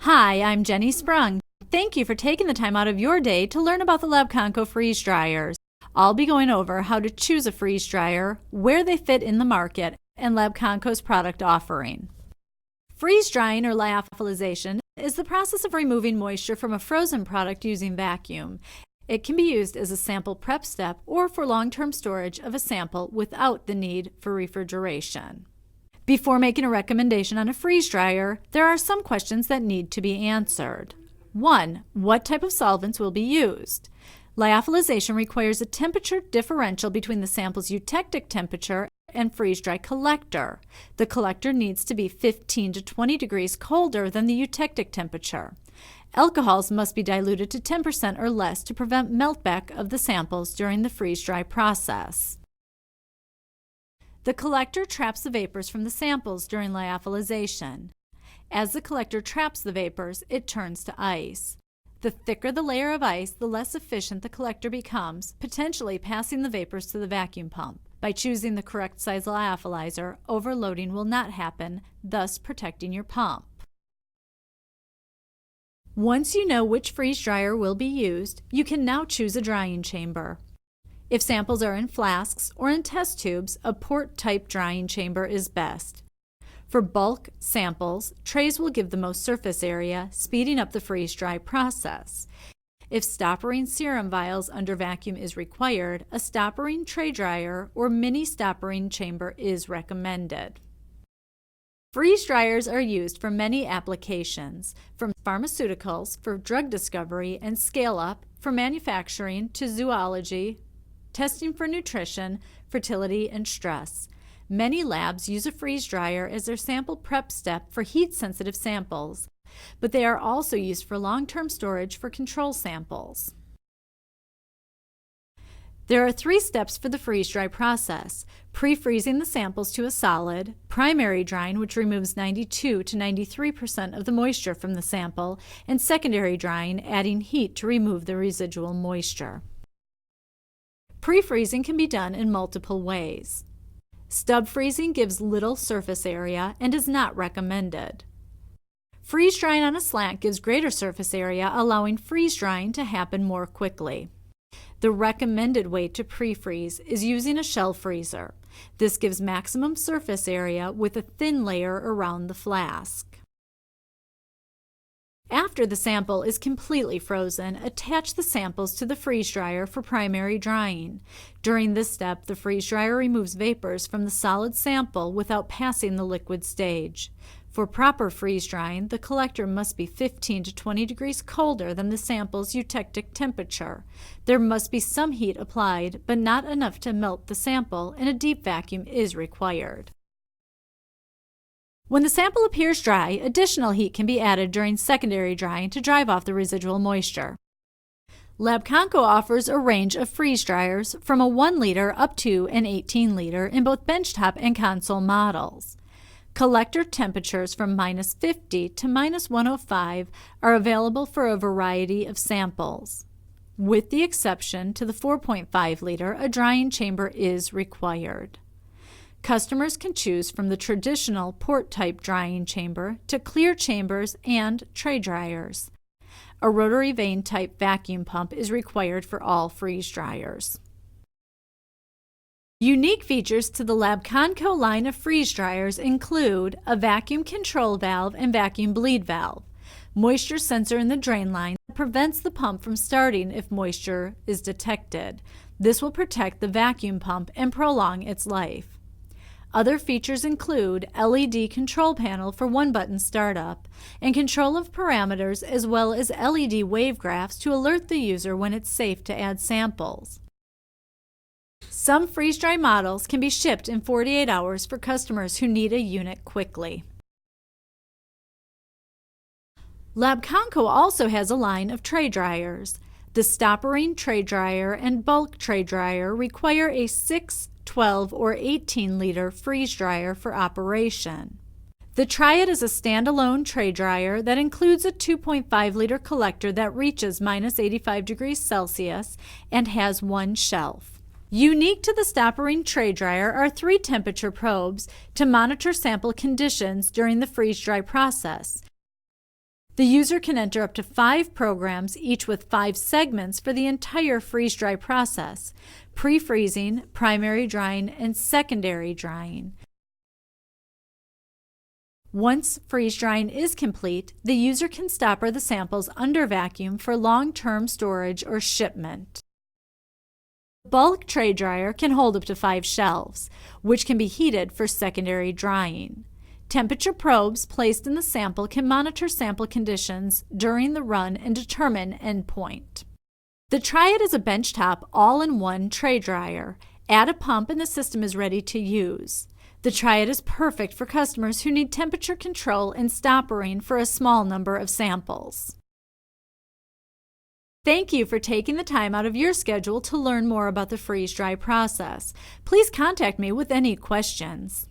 Hi, I'm Jenny Sprung. Thank you for taking the time out of your day to learn about the Labconco freeze dryers. I'll be going over how to choose a freeze dryer, where they fit in the market, and Labconco's product offering. Freeze drying or lyophilization is the process of removing moisture from a frozen product using vacuum. It can be used as a sample prep step or for long-term storage of a sample without the need for refrigeration. Before making a recommendation on a freeze dryer, there are some questions that need to be answered. 1. What type of solvents will be used? Lyophilization requires a temperature differential between the sample's eutectic temperature and freeze-dry collector. The collector needs to be 15 to 20 degrees colder than the eutectic temperature. Alcohols must be diluted to 10% or less to prevent meltback of the samples during the freeze-dry process. The collector traps the vapors from the samples during lyophilization. As the collector traps the vapors, it turns to ice. The thicker the layer of ice, the less efficient the collector becomes, potentially passing the vapors to the vacuum pump. By choosing the correct size lyophilizer, overloading will not happen, thus protecting your pump. Once you know which freeze dryer will be used, you can now choose a drying chamber. If samples are in flasks or in test tubes, a port-type drying chamber is best. For bulk samples, trays will give the most surface area, speeding up the freeze-dry process. If stoppering serum vials under vacuum is required, a stoppering tray dryer or mini stoppering chamber is recommended. Freeze dryers are used for many applications, from pharmaceuticals for drug discovery and scale-up, for manufacturing to zoology, testing for nutrition, fertility, and stress. Many labs use a freeze dryer as their sample prep step for heat-sensitive samples, but they are also used for long-term storage for control samples. There are 3 steps for the freeze-dry process: pre-freezing the samples to a solid, primary drying, which removes 92 to 93% of the moisture from the sample, and secondary drying, adding heat to remove the residual moisture. Pre-freezing can be done in multiple ways. Stub freezing gives little surface area and is not recommended. Freeze drying on a slant gives greater surface area, allowing freeze drying to happen more quickly. The recommended way to pre-freeze is using a shelf freezer. This gives maximum surface area with a thin layer around the flask. After the sample is completely frozen, attach the samples to the freeze dryer for primary drying. During this step, the freeze dryer removes vapors from the solid sample without passing the liquid stage. For proper freeze drying, the collector must be 15 to 20 degrees colder than the sample's eutectic temperature. There must be some heat applied, but not enough to melt the sample, and a deep vacuum is required. When the sample appears dry, additional heat can be added during secondary drying to drive off the residual moisture. Labconco offers a range of freeze dryers from a 1 liter up to an 18 liter in both benchtop and console models. Collector temperatures from -50 to -105 are available for a variety of samples. With the exception to the 4.5 liter, a drying chamber is required. Customers can choose from the traditional port-type drying chamber to clear chambers and tray dryers. A rotary vane-type vacuum pump is required for all freeze dryers. Unique features to the Labconco line of freeze dryers include a vacuum control valve and vacuum bleed valve, moisture sensor in the drain line that prevents the pump from starting if moisture is detected. This will protect the vacuum pump and prolong its life. Other features include LED control panel for one-button startup and control of parameters, as well as LED wave graphs to alert the user when it's safe to add samples. Some freeze-dry models can be shipped in 48 hours for customers who need a unit quickly. Labconco also has a line of tray dryers. The stoppering tray dryer and bulk tray dryer require a 6, 12, or 18 liter freeze dryer for operation. The Triad is a standalone tray dryer that includes a 2.5 liter collector that reaches -85 degrees Celsius and has 1 shelf. Unique to the stoppering tray dryer are 3 temperature probes to monitor sample conditions during the freeze-dry process. The user can enter up to 5 programs, each with 5 segments for the entire freeze-dry process: pre-freezing, primary drying, and secondary drying. Once freeze drying is complete, the user can stopper the samples under vacuum for long-term storage or shipment. Bulk tray dryer can hold up to 5 shelves, which can be heated for secondary drying. Temperature probes placed in the sample can monitor sample conditions during the run and determine endpoint. The Triad is a benchtop all-in-one tray dryer. Add a pump and the system is ready to use. The Triad is perfect for customers who need temperature control and stoppering for a small number of samples. Thank you for taking the time out of your schedule to learn more about the freeze-dry process. Please contact me with any questions.